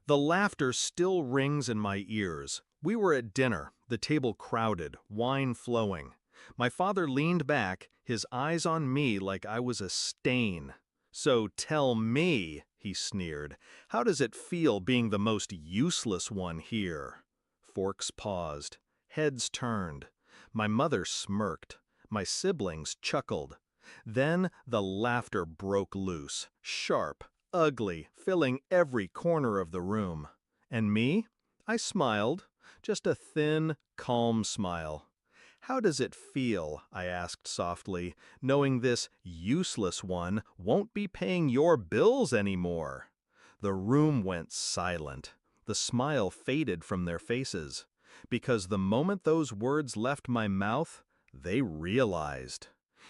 The laughter still rings in my ears. We were at dinner, the table crowded, wine flowing. My father leaned back, his eyes on me like I was a stain. "So tell me," he sneered, "how does it feel being the most useless one here?" Forks paused. Heads turned. My mother smirked. My siblings chuckled. Then the laughter broke loose, sharp, ugly, filling every corner of the room. And me? I smiled, just a thin, calm smile. "How does it feel," I asked softly, "knowing this useless one won't be paying your bills anymore?" The room went silent. The smile faded from their faces. Because the moment those words left my mouth, they realized.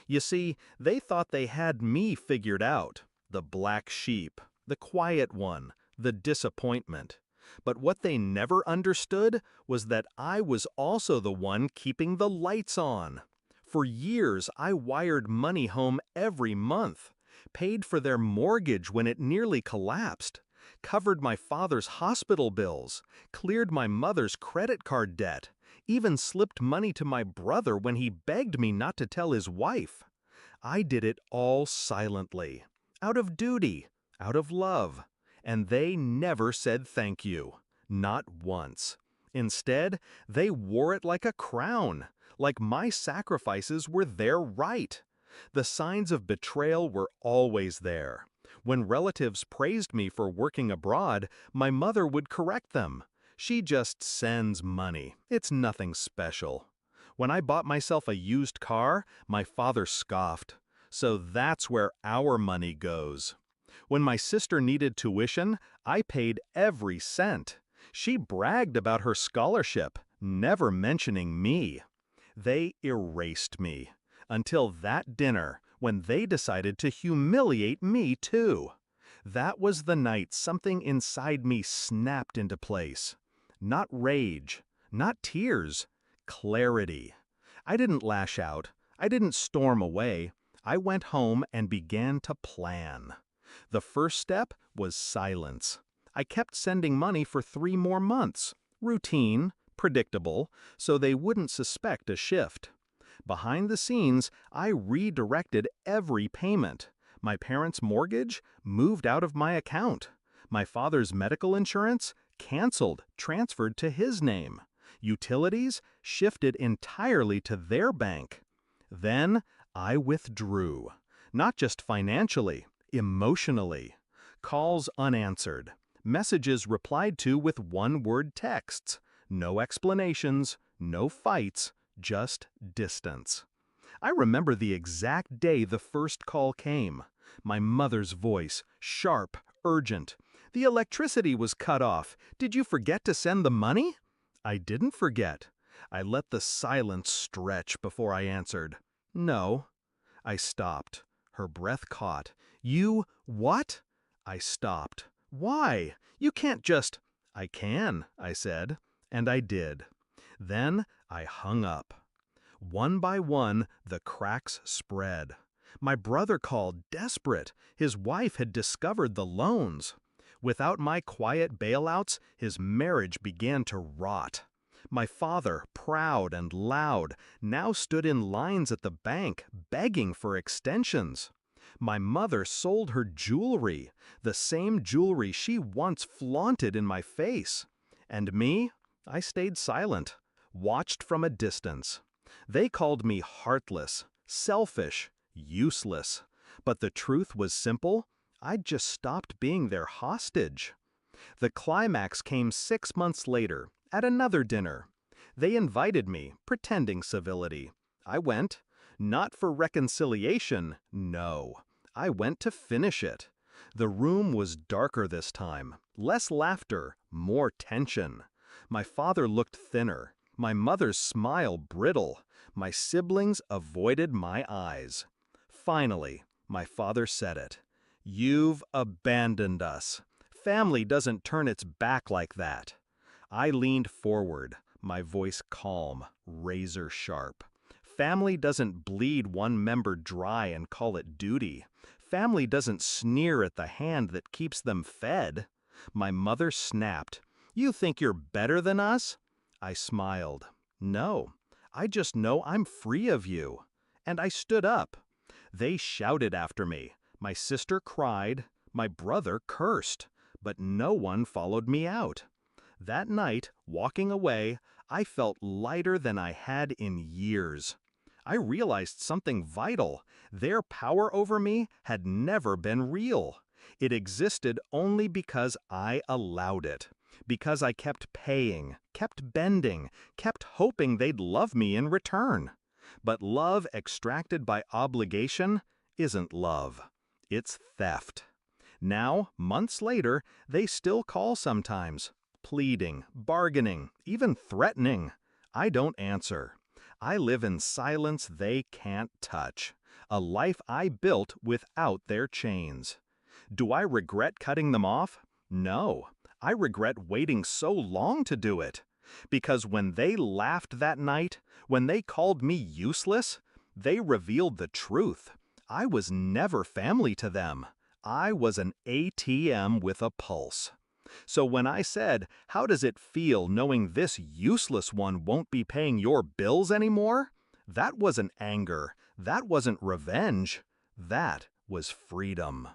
You see, they thought they had me figured out, the black sheep, the quiet one, the disappointment. But what they never understood was that I was also the one keeping the lights on. For years, I wired money home every month, paid for their mortgage when it nearly collapsed, covered my father's hospital bills, cleared my mother's credit card debt, even slipped money to my brother when he begged me not to tell his wife. I did it all silently, out of duty, out of love. And they never said thank you. Not once. Instead, they wore it like a crown, like my sacrifices were their right. The signs of betrayal were always there. When relatives praised me for working abroad, my mother would correct them. "She just sends money. It's nothing special." When I bought myself a used car, my father scoffed. "So that's where our money goes." When my sister needed tuition, I paid every cent. She bragged about her scholarship, never mentioning me. They erased me. Until that dinner, when they decided to humiliate me too. That was the night something inside me snapped into place. Not rage, not tears, clarity. I didn't lash out. I didn't storm away. I went home and began to plan. The first step was silence. I kept sending money for 3 more months. Routine, predictable, so they wouldn't suspect a shift. Behind the scenes, I redirected every payment. My parents' mortgage moved out of my account. My father's medical insurance canceled, transferred to his name. Utilities shifted entirely to their bank. Then I withdrew, not just financially, emotionally. Calls unanswered. Messages replied to with one-word texts. No explanations, no fights, just distance. I remember the exact day the first call came. My mother's voice, sharp, urgent. "The electricity was cut off. Did you forget to send the money?" I didn't forget. I let the silence stretch before I answered. "No." I stopped. Her breath caught. "You what?" I stopped. "Why? You can't just—" "I can," I said, and I did. Then I hung up. One by one, the cracks spread. My brother called, desperate. His wife had discovered the loans. Without my quiet bailouts, his marriage began to rot. My father, proud and loud, now stood in lines at the bank, begging for extensions. My mother sold her jewelry, the same jewelry she once flaunted in my face. And me? I stayed silent, watched from a distance. They called me heartless, selfish, useless. But the truth was simple. I'd just stopped being their hostage. The climax came 6 months later, at another dinner. They invited me, pretending civility. I went. Not for reconciliation, no. I went to finish it. The room was darker this time, less laughter, more tension. My father looked thinner, my mother's smile brittle, my siblings avoided my eyes. Finally, my father said it. "You've abandoned us. Family doesn't turn its back like that." I leaned forward, my voice calm, razor sharp. Family doesn't bleed one member dry and call it duty. Family doesn't sneer at the hand that keeps them fed. My mother snapped, "You think you're better than us?" I smiled. "No, I just know I'm free of you." And I stood up. They shouted after me. My sister cried. My brother cursed. But no one followed me out. That night, walking away, I felt lighter than I had in years. I realized something vital. Their power over me had never been real. It existed only because I allowed it. Because I kept paying, kept bending, kept hoping they'd love me in return. But love extracted by obligation isn't love. It's theft. Now, months later, they still call sometimes, pleading, bargaining, even threatening. I don't answer. I live in silence they can't touch, a life I built without their chains. Do I regret cutting them off? No. I regret waiting so long to do it. Because when they laughed that night, when they called me useless, they revealed the truth. I was never family to them. I was an ATM with a pulse. So when I said, "How does it feel knowing this useless one won't be paying your bills anymore?" That wasn't anger. That wasn't revenge. That was freedom.